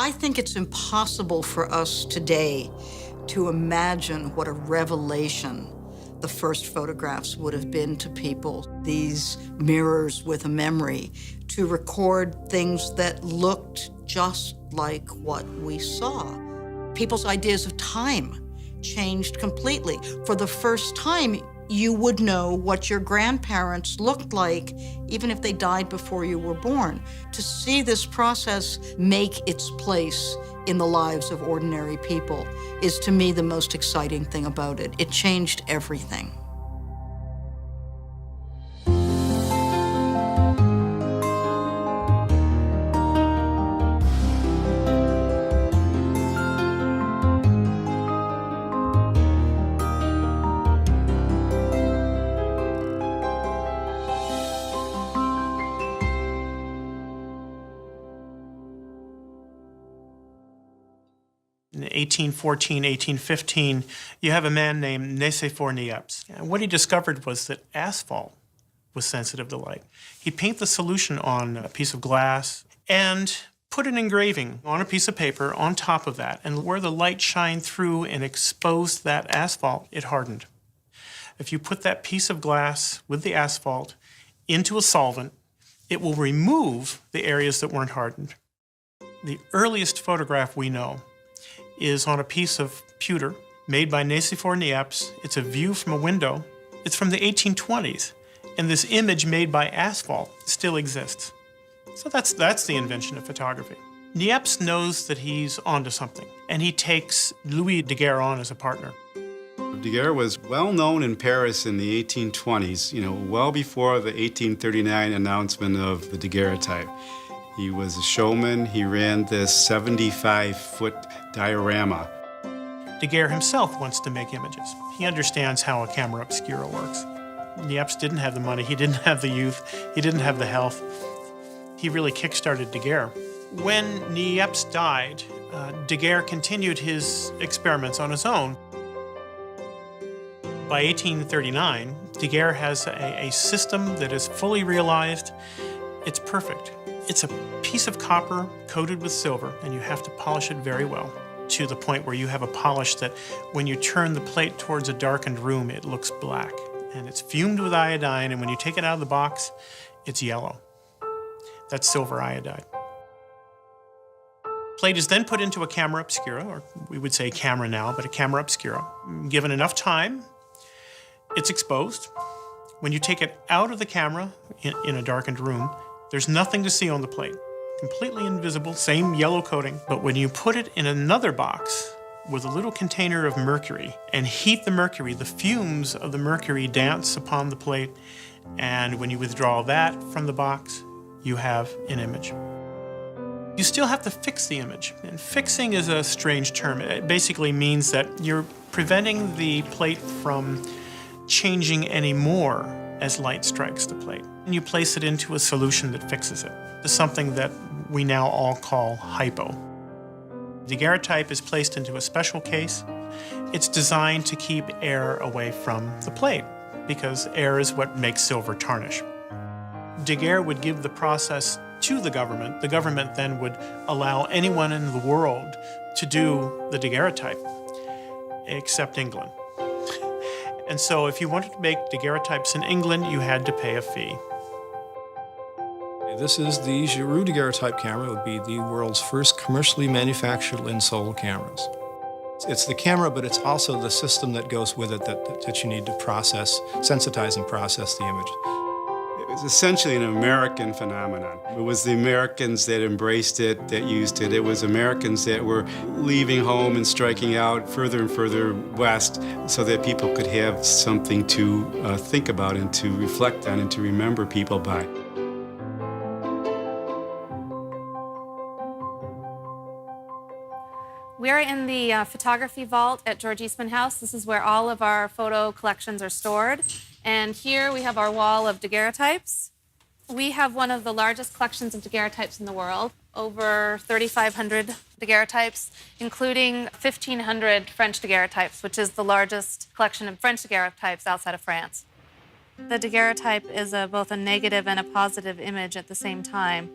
I think it's impossible for us today to imagine what a revelation the first photographs would have been to people. These mirrors with a memory to record things that looked just like what we saw. People's ideas of time changed completely. For the first time, you would know what your grandparents looked like, even if they died before you were born. To see this process make its place in the lives of ordinary people is, to me, the most exciting thing about it. It changed everything. In 1814, 1815, you have a man named Nicephore Niepce. And what he discovered was that asphalt was sensitive to light. He'd paint the solution on a piece of glass and put an engraving on a piece of paper on top of that. And where the light shined through and exposed that asphalt, it hardened. If you put that piece of glass with the asphalt into a solvent, it will remove the areas that weren't hardened. The earliest photograph we know is on a piece of pewter made by Nicephore Niepce. It's a view from a window. It's from the 1820s, and this image made by asphalt still exists. So that's the invention of photography. Niepce knows that he's onto something, and he takes Louis Daguerre on as a partner. Daguerre was well known in Paris in the 1820s, well before the 1839 announcement of the Daguerreotype. He was a showman. He ran this 75-foot diorama. Daguerre himself wants to make images. He understands how a camera obscura works. Niepce didn't have the money. He didn't have the youth. He didn't have the health. He really kick-started Daguerre. When Niepce died, Daguerre continued his experiments on his own. By 1839, Daguerre has a system that is fully realized. It's perfect. It's a piece of copper coated with silver, and you have to polish it very well to the point where you have a polish that when you turn the plate towards a darkened room, it looks black. And it's fumed with iodine, and when you take it out of the box, it's yellow. That's silver iodide. Plate is then put into a camera obscura, or we would say camera now, but a camera obscura. Given enough time, it's exposed. When you take it out of the camera in a darkened room, there's nothing to see on the plate. Completely invisible, same yellow coating. But when you put it in another box with a little container of mercury and heat the mercury, the fumes of the mercury dance upon the plate. And when you withdraw that from the box, you have an image. You still have to fix the image. And fixing is a strange term. It basically means that you're preventing the plate from changing any more as light strikes the plate. And you place it into a solution that fixes it. It's something that we now all call hypo. Daguerreotype is placed into a special case. It's designed to keep air away from the plate because air is what makes silver tarnish. Daguerre would give the process to the government. The government then would allow anyone in the world to do the daguerreotype, except England. And so if you wanted to make daguerreotypes in England, you had to pay a fee. This is the Giroux daguerreotype camera. It would be the world's first commercially manufactured and sold cameras. It's the camera, but it's also the system that goes with it that you need to process, sensitize and process the image. It was essentially an American phenomenon. It was the Americans that embraced it, that used it. It was Americans that were leaving home and striking out further and further west so that people could have something to think about and to reflect on and to remember people by. We're in the photography vault at George Eastman House. This is where all of our photo collections are stored. And here we have our wall of daguerreotypes. We have one of the largest collections of daguerreotypes in the world, over 3,500 daguerreotypes, including 1,500 French daguerreotypes, which is the largest collection of French daguerreotypes outside of France. The daguerreotype is both a negative and a positive image at the same time.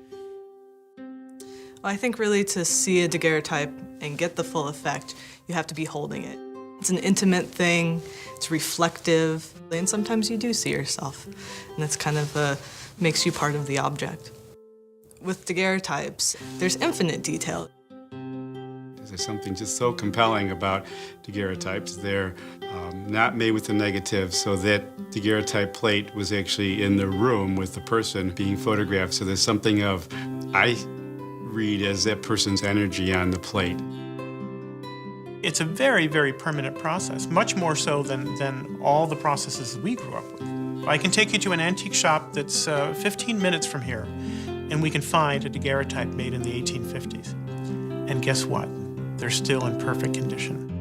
I think really to see a daguerreotype and get the full effect, you have to be holding it. It's an intimate thing, it's reflective, and sometimes you do see yourself, and that's kind of makes you part of the object. With daguerreotypes, there's infinite detail. There's something just so compelling about daguerreotypes. They're not made with the negative, so that daguerreotype plate was actually in the room with the person being photographed. So there's something of, I read as that person's energy on the plate. It's a very, very permanent process, much more so than all the processes we grew up with. I can take you to an antique shop that's 15 minutes from here, and we can find a daguerreotype made in the 1850s. And guess what? They're still in perfect condition.